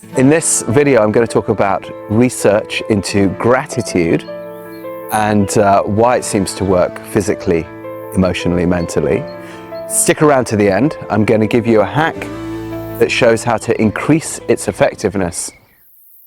In this video, I'm going to talk about research into gratitude and why it seems to work physically, emotionally, mentally. Stick around to the end. I'm going to give you a hack that shows how to increase its effectiveness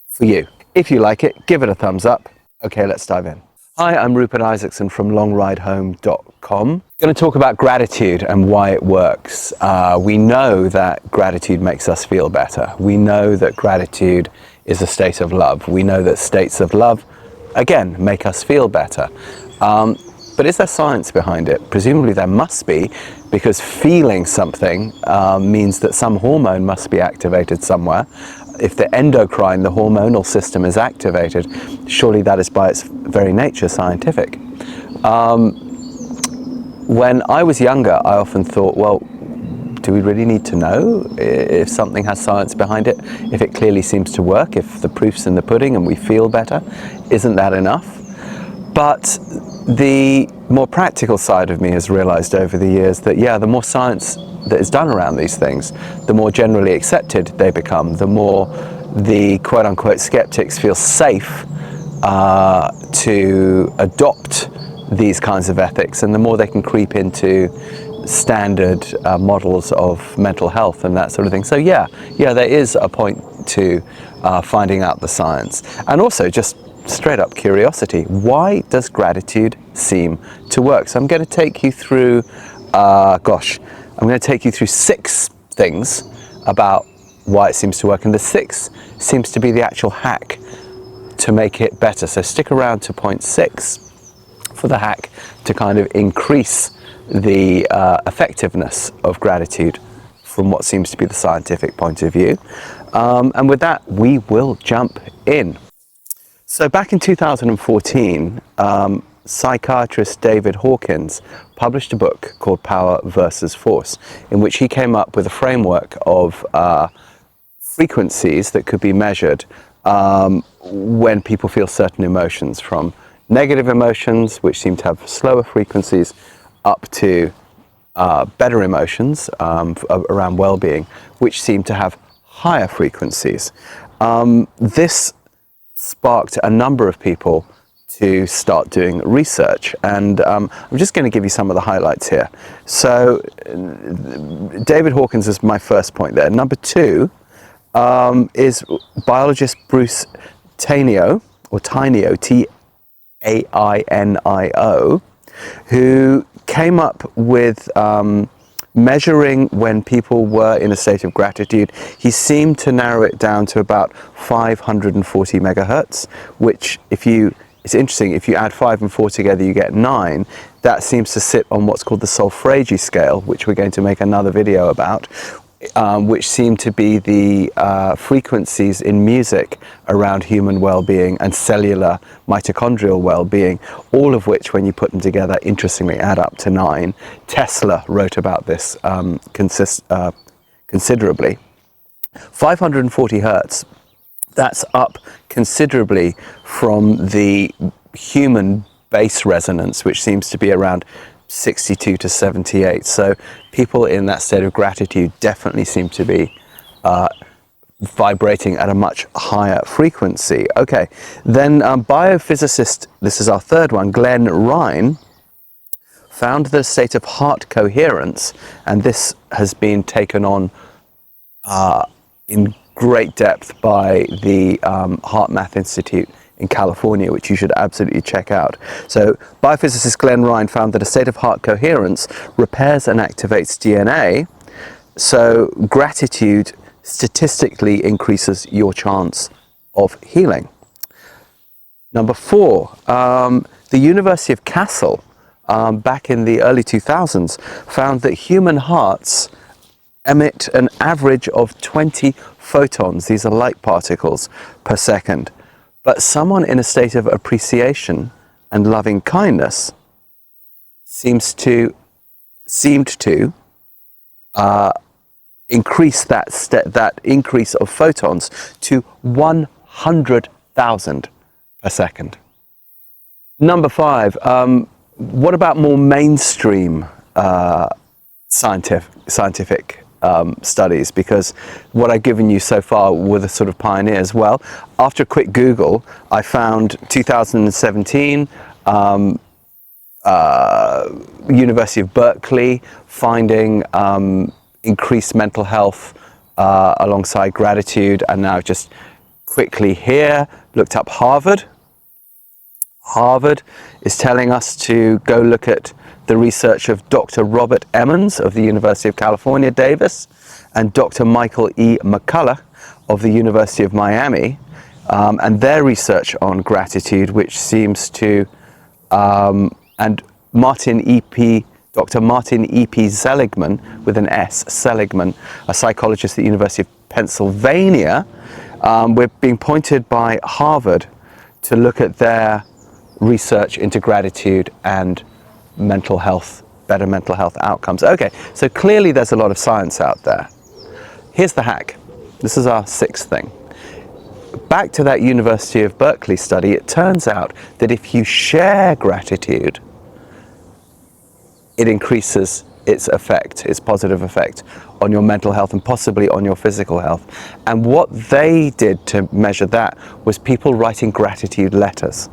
for you. If you like it, give it a thumbs up. Okay, let's dive in. Hi, I'm Rupert Isaacson from longridehome.com. I'm going to talk about gratitude and why it works. We know that gratitude makes us feel better. We know that gratitude is a state of love. We know that states of love, again, make us feel better. But is there science behind it? Presumably there must be, because feeling something means that some hormone must be activated somewhere. If the endocrine, the hormonal system, is activated, surely that is by its very nature scientific. When I was younger, I often thought, well, do we really need to know if something has science behind it? If it clearly seems to work, if the proof's in the pudding and we feel better, isn't that enough? But the more practical side of me has realized over the years that, yeah, the more science that is done around these things, the more generally accepted they become, the more the quote-unquote skeptics feel safe to adopt these kinds of ethics, and the more they can creep into standard models of mental health and that sort of thing. So yeah, there is a point to finding out the science. And also just straight up curiosity. Why does gratitude seem to work? So I'm going to take you through, I'm going to take you through 6 things about why it seems to work. And the 6th seems to be the actual hack to make it better. So stick around to point 6 for the hack to kind of increase the effectiveness of gratitude from what seems to be the scientific point of view. And with that, we will jump in. So back in 2014, psychiatrist David Hawkins published a book called Power versus Force, in which he came up with a framework of frequencies that could be measured when people feel certain emotions, from negative emotions, which seem to have slower frequencies, up to better emotions around well-being, which seem to have higher frequencies. This sparked a number of people to start doing research, and I'm just going to give you some of the highlights here. So David Hawkins is my first point there. Number 2 is biologist Bruce Tainio, or Tainio, T-A-I-N-I-O, who came up with measuring when people were in a state of gratitude. He seemed to narrow it down to about 540 megahertz, which it's interesting, if you add 5 and 4 together, you get 9. That seems to sit on what's called the Solfeggi scale, which we're going to make another video about, which seem to be the frequencies in music around human well-being and cellular mitochondrial well-being, all of which, when you put them together, interestingly add up to 9. Tesla wrote about this considerably. 540 hertz, that's up considerably from the human base resonance, which seems to be around 62 to 78. So people in that state of gratitude definitely seem to be vibrating at a much higher frequency. Okay, then biophysicist, this is our third one, Glenn Ryan, found the state of heart coherence, and this has been taken on in great depth by the HeartMath Institute in California, which you should absolutely check out. So biophysicist Glenn Ryan found that a state of heart coherence repairs and activates DNA, so gratitude statistically increases your chance of healing. Number 4, the University of Kassel, back in the early 2000s, found that human hearts emit an average of 20 photons, these are light particles, per second. But someone in a state of appreciation and loving kindness seemed to increase that increase of photons to 100,000 per second. Number 5, what about more mainstream scientific studies, because what I've given you so far were the sort of pioneers. Well, after a quick Google, I found 2017, University of Berkeley finding increased mental health alongside gratitude, and now just quickly here looked up Harvard. Harvard is telling us to go look at the research of Dr. Robert Emmons of the University of California, Davis, and Dr. Michael E. McCullough of the University of Miami, and their research on gratitude, which seems to, and Dr. Martin E.P. Seligman, with an S, Seligman, a psychologist at the University of Pennsylvania. We're being pointed by Harvard to look at their research into gratitude and mental health, better mental health outcomes. Okay, so clearly there's a lot of science out there. Here's the hack. This is our sixth thing. Back to that University of Berkeley study, it turns out that if you share gratitude, it increases its effect, its positive effect on your mental health and possibly on your physical health. And what they did to measure that was people writing gratitude letters.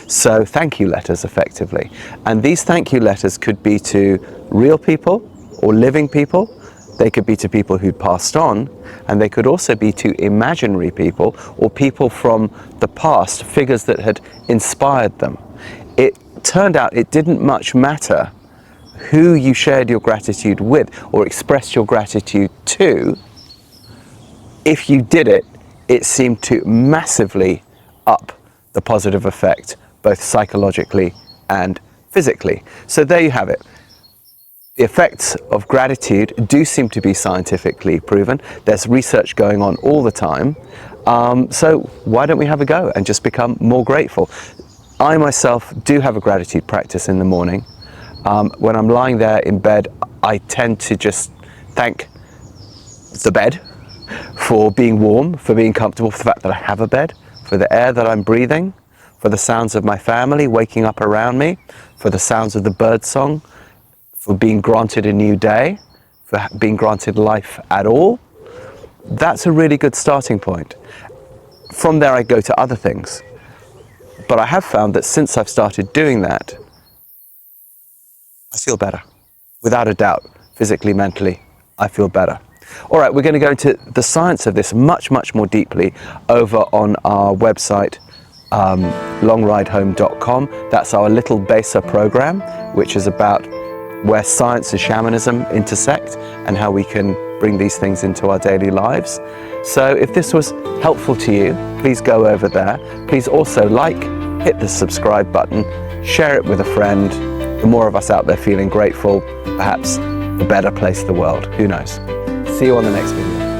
So thank you letters, effectively. And these thank you letters could be to real people or living people. They could be to people who'd passed on, and they could also be to imaginary people or people from the past, figures that had inspired them. It turned out it didn't much matter who you shared your gratitude with or expressed your gratitude to. If you did it, it seemed to massively up the positive effect, both psychologically and physically. So there you have it. The effects of gratitude do seem to be scientifically proven. There's research going on all the time. So why don't we have a go and just become more grateful? I myself do have a gratitude practice in the morning. When I'm lying there in bed, I tend to just thank the bed for being warm, for being comfortable, for the fact that I have a bed, for the air that I'm breathing, for the sounds of my family waking up around me, for the sounds of the bird song, for being granted a new day, for being granted life at all. That's a really good starting point. From there I go to other things. But I have found that since I've started doing that, I feel better. Without a doubt, physically, mentally, I feel better. All right, we're going to go into the science of this much, much more deeply over on our website, longridehome.com. That's our little BESA program, which is about where science and shamanism intersect and how we can bring these things into our daily lives. So if this was helpful to you, please go over there. Please also hit the subscribe button, share it with a friend. The more of us out there feeling grateful, perhaps the better place the world. Who knows? See you on the next video.